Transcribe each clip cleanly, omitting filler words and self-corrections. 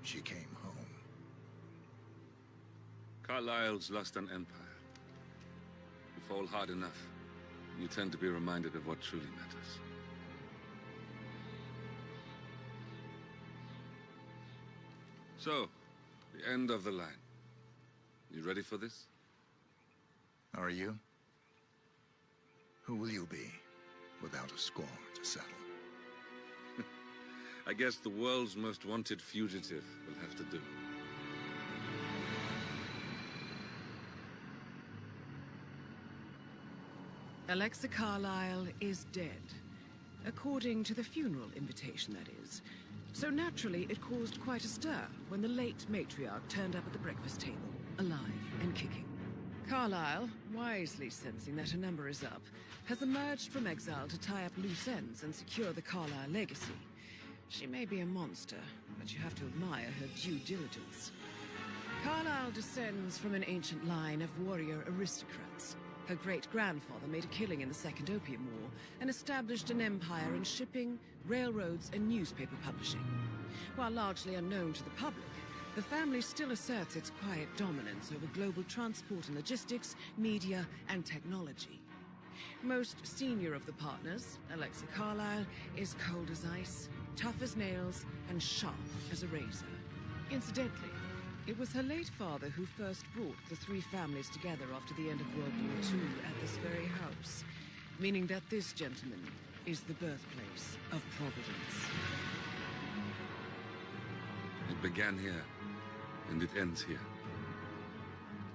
she came home. Carlyle's lost an empire. You fall hard enough, you tend to be reminded of what truly matters. So, the end of the line. You ready for this? Are you? Who will you be, without a score to settle? I guess the world's most wanted fugitive will have to do. Alexa Carlyle is dead. According to the funeral invitation, that is. So naturally, it caused quite a stir when the late matriarch turned up at the breakfast table, alive and kicking. Carlyle, wisely sensing that her number is up, has emerged from exile to tie up loose ends and secure the Carlyle legacy. She may be a monster, but you have to admire her due diligence. Carlyle descends from an ancient line of warrior aristocrats. Her great-grandfather made a killing in the Second Opium War and established an empire in shipping, railroads, and newspaper publishing. While largely unknown to the public, the family still asserts its quiet dominance over global transport and logistics, media, and technology. Most senior of the partners, Alexa Carlyle, is cold as ice, tough as nails, and sharp as a razor. Incidentally, it was her late father who first brought the three families together after the end of World War II at this very house, meaning that this gentleman is the birthplace of Providence. It began here, and it ends here.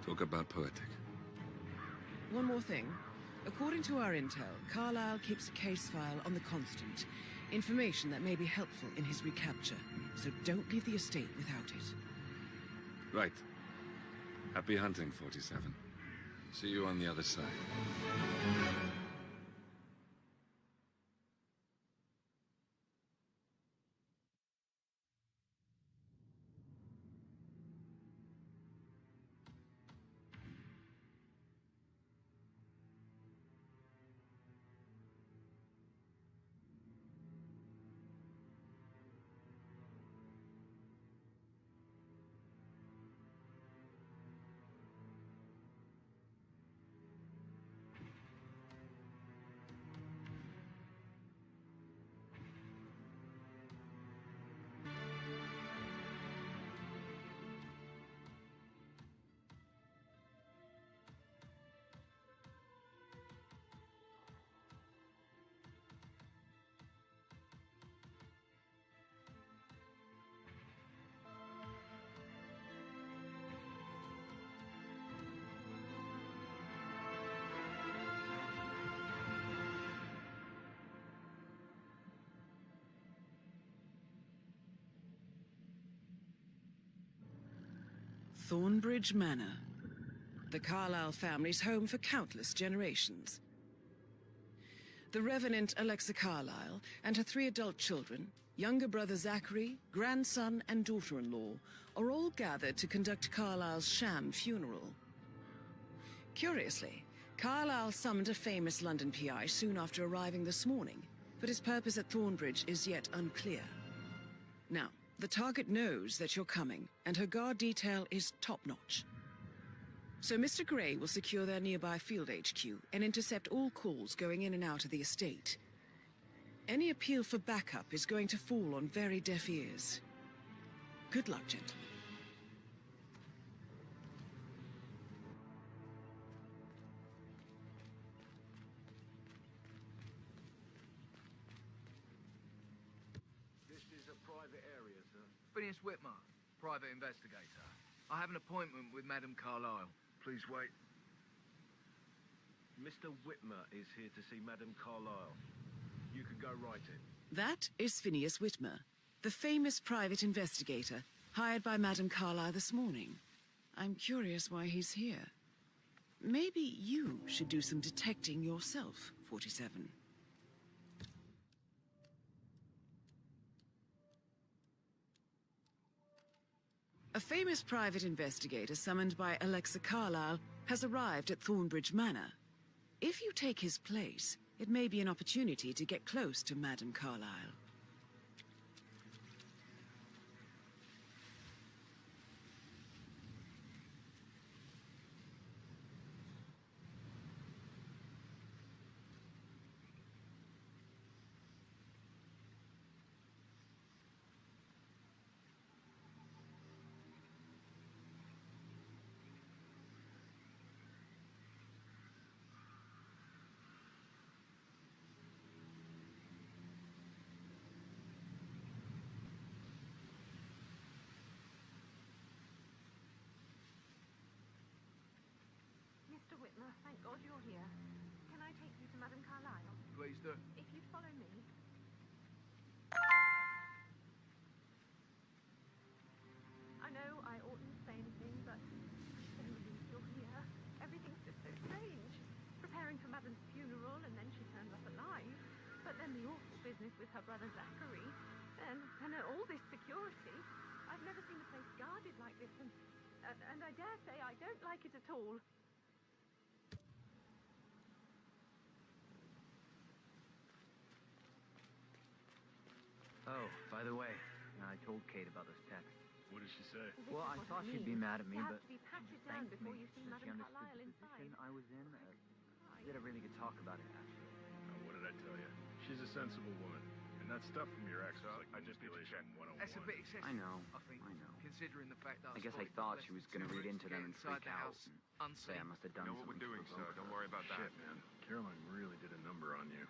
Talk about poetic. One more thing. According to our intel, Carlyle keeps a case file on the Constant. Information that may be helpful in his recapture, so don't leave the estate without it. Right. Happy hunting, 47. See you on the other side. Thornbridge Manor. The Carlyle family's home for countless generations. The Revenant Alexa Carlyle and her 3 adult children, younger brother Zachary, grandson and daughter-in-law, are all gathered to conduct Carlyle's sham funeral. Curiously, Carlyle summoned a famous London PI soon after arriving this morning, but his purpose at Thornbridge is yet unclear. Now, the target knows that you're coming, and her guard detail is top-notch. So Mr. Gray will secure their nearby field HQ and intercept all calls going in and out of the estate. Any appeal for backup is going to fall on very deaf ears. Good luck, gentlemen. This is a private area, sir. Phineas Whitmer, private investigator. I have an appointment with Madame Carlyle. Please wait. Mr. Whitmer is here to see Madame Carlyle. You can go right in. That is Phineas Whitmer, the famous private investigator hired by Madame Carlyle this morning. I'm curious why he's here. Maybe you should do some detecting yourself, 47. A famous private investigator summoned by Alexa Carlyle has arrived at Thornbridge Manor. If you take his place, it may be an opportunity to get close to Madame Carlyle. Mr. Whitmer, thank God you're here. Can I take you to Madame Carlyle? Please do. If you follow me. I know I oughtn't say anything, but I'm so relieved you're here. Everything's just so strange. Preparing for Madame's funeral, and then she turns up alive. But then the awful business with her brother Zachary, and all this security. I've never seen a place guarded like this, and I dare say I don't like it at all. Oh, by the way, I told Kate about those texts. What did she say? This Well, is I what thought she'd mean. be mad at me, You have but to be she patted just down thanked before me you see that she Madame understood Carlyle the inside. position I was in. We had a really good talk about it, actually. What did I tell you? She's a sensible woman. And that stuff from your ex was like manipulation 101. That's a bit excessive. I know, I think. I know. Considering the fact that I guess I spotted thought less she was than going to 2 read routes into to them get and inside freak the out house and say I unseen. must have done You know what something we're doing, to sir. provoke Don't her. worry about that. Shit, man. Caroline really did a number on you.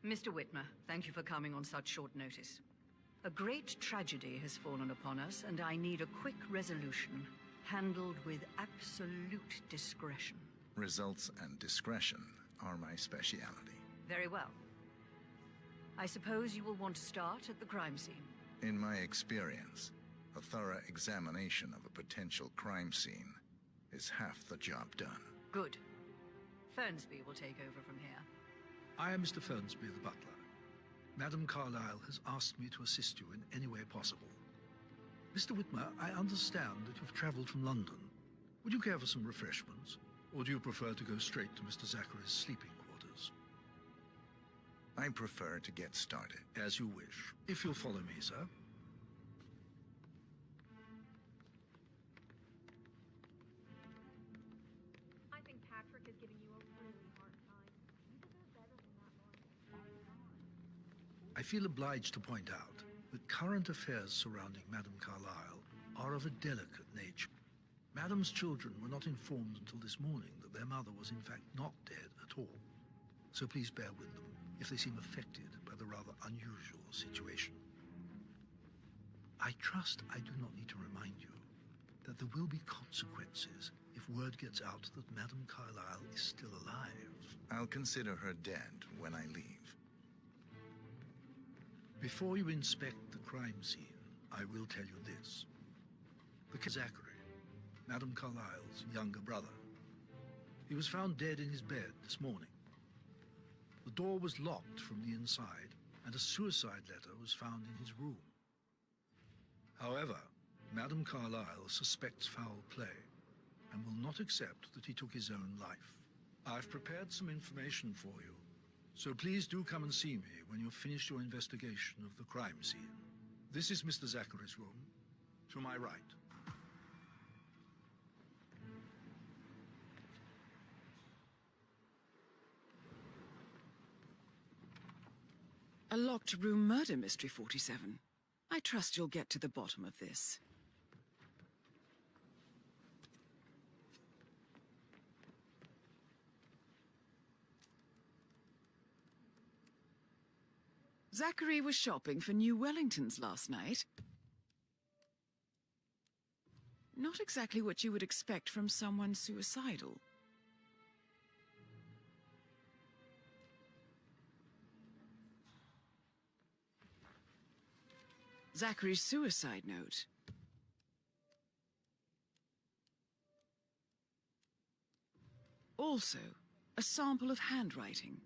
Mr. Whitmer, thank you for coming on such short notice. A great tragedy has fallen upon us, and I need a quick resolution, handled with absolute discretion. Results and discretion are my speciality. Very well. I suppose you will want to start at the crime scene. In my experience, a thorough examination of a potential crime scene is half the job done. Good. Fernsby will take over from here. I am Mr. Fernsby, the butler. Madame Carlyle has asked me to assist you in any way possible. Mr. Whitmer, I understand that you've traveled from London. Would you care for some refreshments? Or do you prefer to go straight to Mr. Zachary's sleeping quarters? I prefer to get started. As you wish. If you'll follow me, sir. I think Patrick is giving you a really hard time. You deserve better than that, Lauren. I feel obliged to point out that current affairs surrounding Madame Carlyle are of a delicate nature. Madame's children were not informed until this morning that their mother was in fact not dead at all. So please bear with them if they seem affected by the rather unusual situation. I trust I do not need to remind you that there will be consequences if word gets out that Madame Carlyle is still alive. I'll consider her dead when I leave. Before you inspect the crime scene, I will tell you this. The Zachary, Madame Carlyle's younger brother. He was found dead in his bed this morning. The door was locked from the inside, and a suicide letter was found in his room. However, Madame Carlyle suspects foul play and will not accept that he took his own life. I've prepared some information for you, so please do come and see me when you've finished your investigation of the crime scene. This is Mr. Zachary's room, to my right. A locked room murder mystery, 47. I trust you'll get to the bottom of this. Zachary was shopping for new Wellingtons last night. Not exactly what you would expect from someone suicidal. Zachary's suicide note. Also, a sample of handwriting.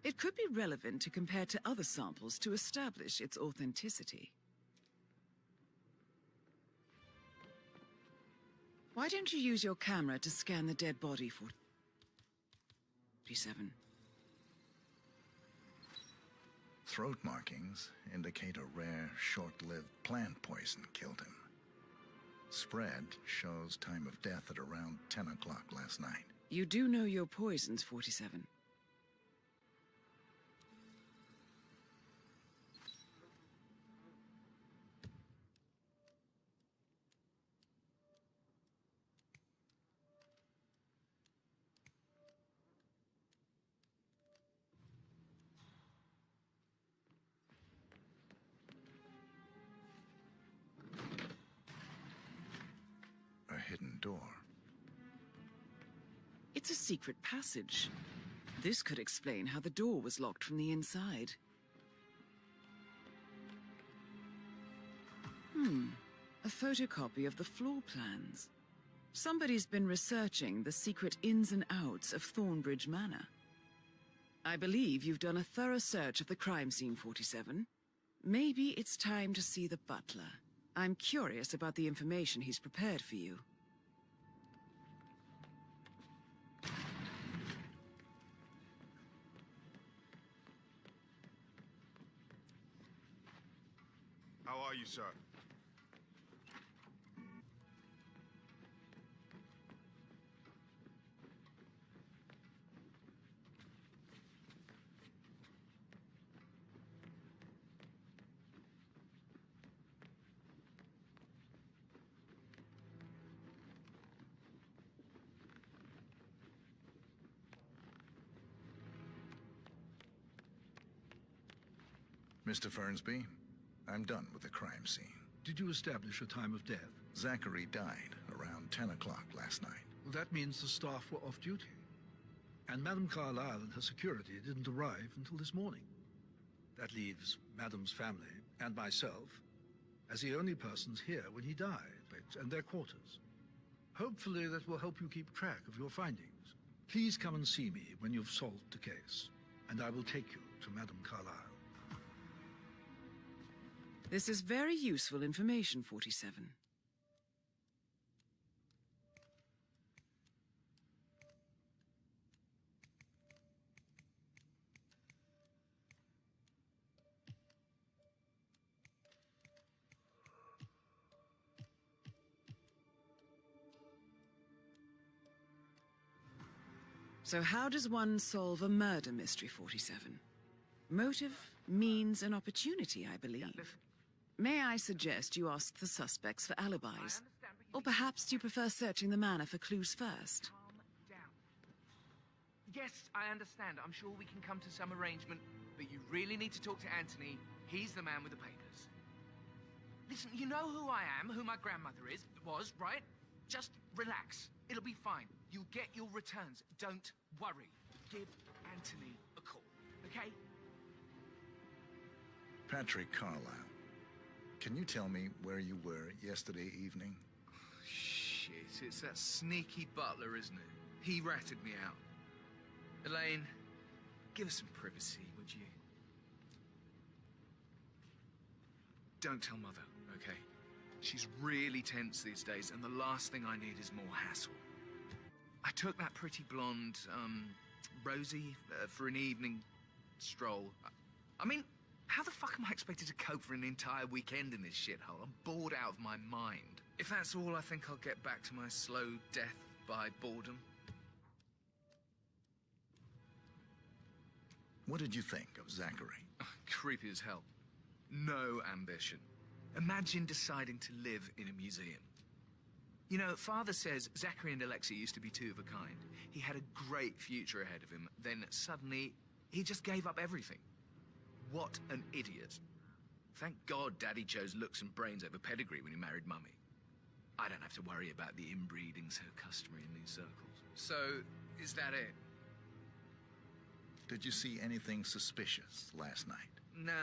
It could be relevant to compare to other samples to establish its authenticity. Why don't you use your camera to scan the dead body for 47? Throat markings indicate a rare, short-lived plant poison killed him. Spread shows time of death at around 10 o'clock last night. You do know your poisons, 47. A hidden door. It's a secret passage. This could explain how the door was locked from the inside. A photocopy of the floor plans. Somebody's been researching the secret ins and outs of Thornbridge Manor. I believe you've done a thorough search of the crime scene, 47. Maybe it's time to see the butler. I'm curious about the information he's prepared for you. How are you, sir? Mr. Fernsby, I'm done with the crime scene. Did you establish a time of death? Zachary died around 10 o'clock last night. Well, that means the staff were off duty. And Madame Carlyle and her security didn't arrive until this morning. That leaves Madame's family and myself as the only persons here when he died, and their quarters. Hopefully that will help you keep track of your findings. Please come and see me when you've solved the case, and I will take you to Madame Carlyle. This is very useful information, 47. So how does one solve a murder mystery, 47? Motive, means, and opportunity, I believe. May I suggest you ask the suspects for alibis? Or perhaps you prefer searching the manor for clues first? Calm down. Yes, I understand. I'm sure we can come to some arrangement, but you really need to talk to Anthony. He's the man with the papers. Listen, you know who I am, who my grandmother was, right? Just relax. It'll be fine. You'll get your returns. Don't worry. Give Anthony a call, okay? Patrick Carlyle, can you tell me where you were yesterday evening? Shit, it's that sneaky butler, isn't it? He ratted me out. Elaine, give us some privacy, would you? Don't tell Mother, okay? She's really tense these days, and the last thing I need is more hassle. I took that pretty blonde, Rosie, for an evening stroll. I mean, how the fuck am I expected to cope for an entire weekend in this shithole? I'm bored out of my mind. If that's all, I think I'll get back to my slow death by boredom. What did you think of Zachary? Creepy as hell. No ambition. Imagine deciding to live in a museum. You know, Father says Zachary and Alexia used to be two of a kind. He had a great future ahead of him, then suddenly he just gave up everything. What an idiot. Thank God Daddy chose looks and brains over pedigree when he married Mummy. I don't have to worry about the inbreeding so customary in these circles. So, is that it? Did you see anything suspicious last night? No.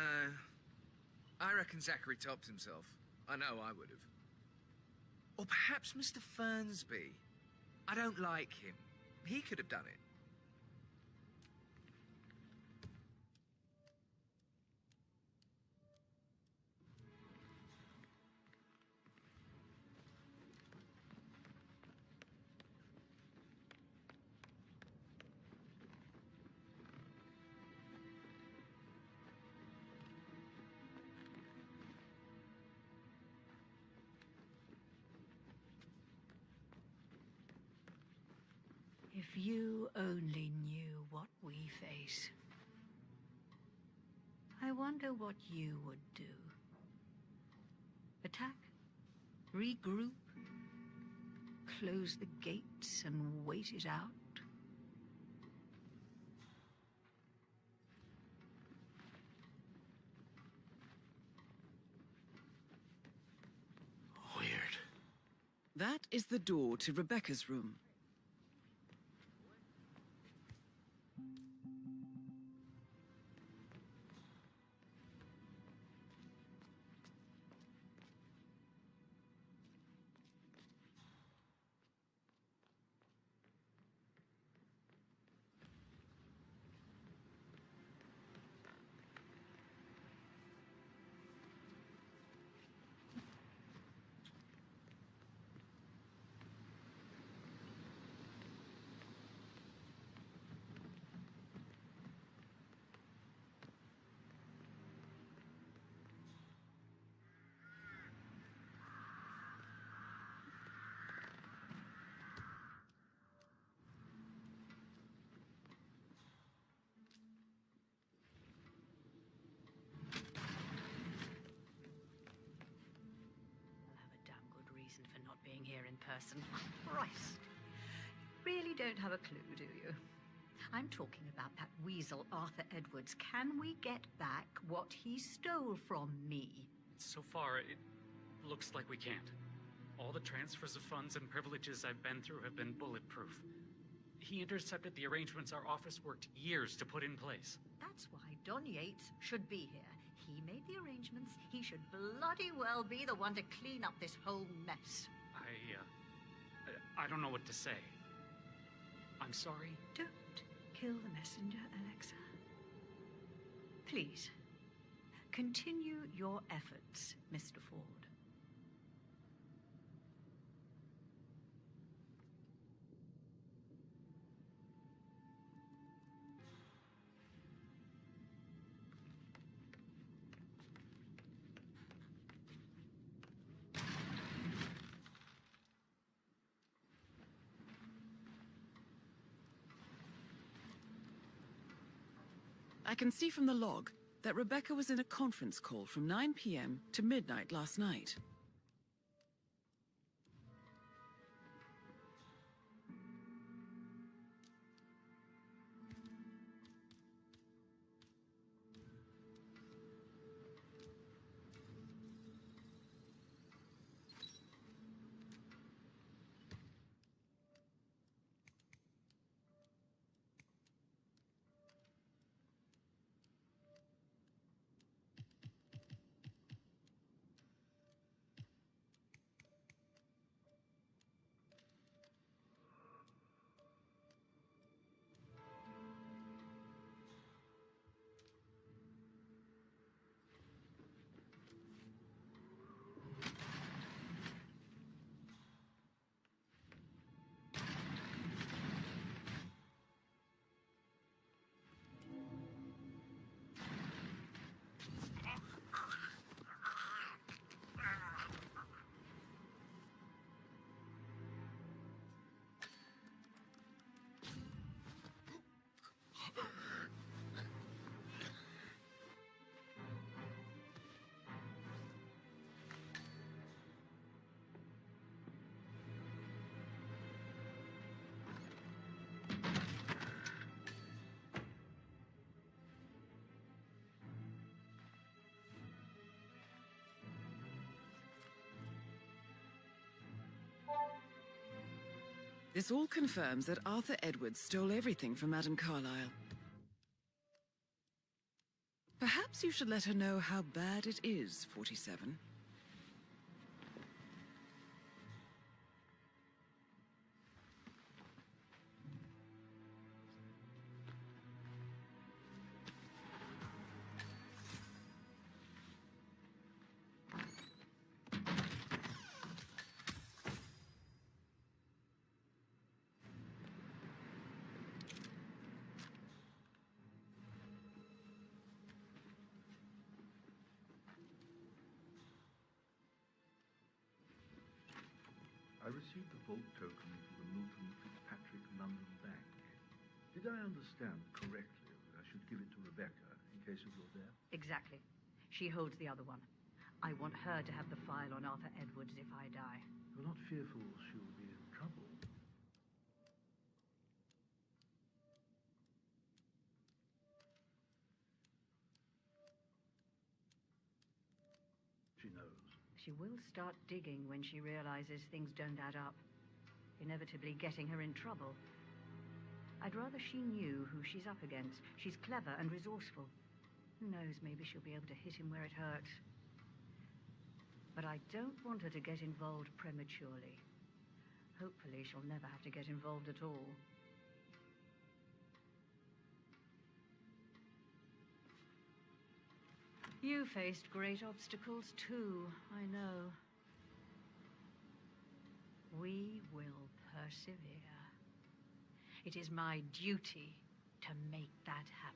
I reckon Zachary topped himself. I know I would have. Or perhaps Mr. Fernsby. I don't like him. He could have done it. If you only knew what we face. I wonder what you would do. Attack? Regroup? Close the gates and wait it out? Weird. That is the door to Rebecca's room. Being here in person. Christ. You really don't have a clue, do you? I'm talking about that weasel, Arthur Edwards. Can we get back what he stole from me? So far, it looks like we can't. All the transfers of funds and privileges I've been through have been bulletproof. He intercepted the arrangements our office worked years to put in place. That's why Don Yates should be here. He made the arrangements. He should bloody well be the one to clean up this whole mess. I don't know what to say. I'm sorry. Don't kill the messenger, Alexa. Please, continue your efforts, Mr. Ford. I can see from the log that Rebecca was in a conference call from 9 p.m. to midnight last night. This all confirms that Arthur Edwards stole everything from Madame Carlyle. Perhaps you should let her know how bad it is, 47. I received the vault token for the Milton Fitzpatrick London Bank. Did I understand correctly that I should give it to Rebecca in case of your death? Exactly. She holds the other one. I want her to have the file on Arthur Edwards if I die. You're not fearful she'll be in trouble? She knows. She will start digging when she realizes things don't add up, inevitably getting her in trouble. I'd rather she knew who she's up against. She's clever and resourceful. Who knows, maybe she'll be able to hit him where it hurts. But I don't want her to get involved prematurely. Hopefully she'll never have to get involved at all. You faced great obstacles too, I know. We will persevere. It is my duty to make that happen.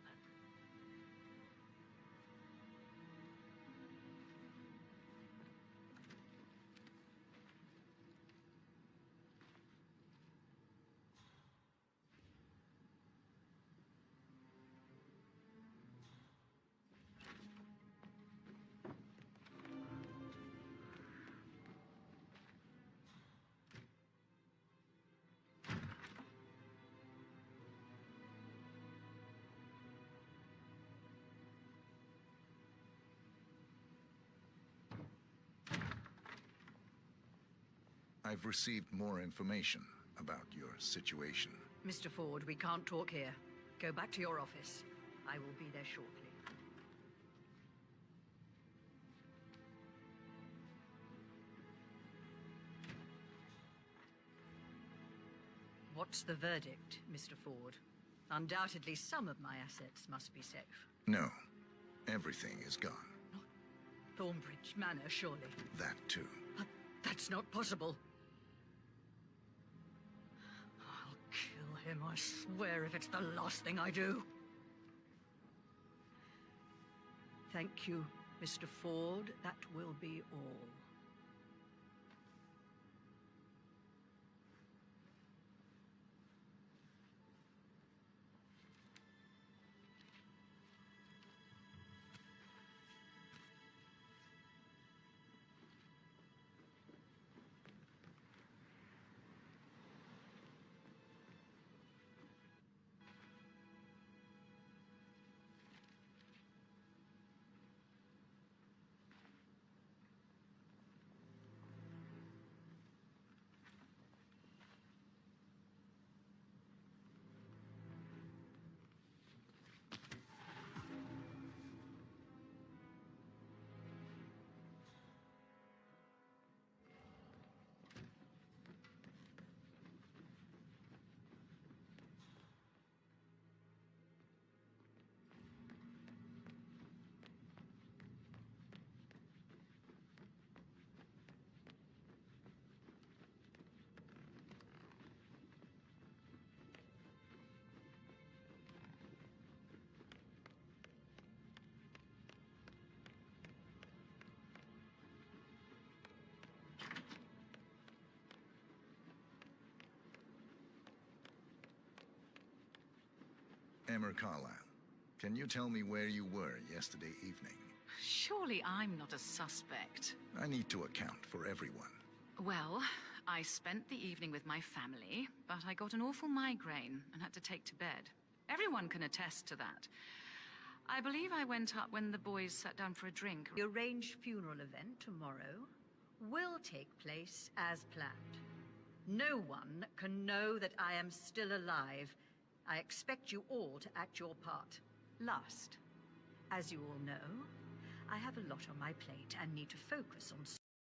I've received more information about your situation. Mr. Ford, we can't talk here. Go back to your office. I will be there shortly. What's the verdict, Mr. Ford? Undoubtedly, some of my assets must be safe. No, everything is gone. Thornbridge Manor, surely. That too. But that's not possible. I'll kill him, I swear, if it's the last thing I do. Thank you, Mr. Ford. That will be all. Emma Carlyle, can you tell me where you were yesterday evening? Surely I'm not a suspect. I need to account for everyone. Well, I spent the evening with my family, but I got an awful migraine and had to take to bed. Everyone can attest to that. I believe I went up when the boys sat down for a drink. The arranged funeral event tomorrow will take place as planned. No one can know that I am still alive. I expect you all to act your part. Last, as you all know, I have a lot on my plate and need to focus on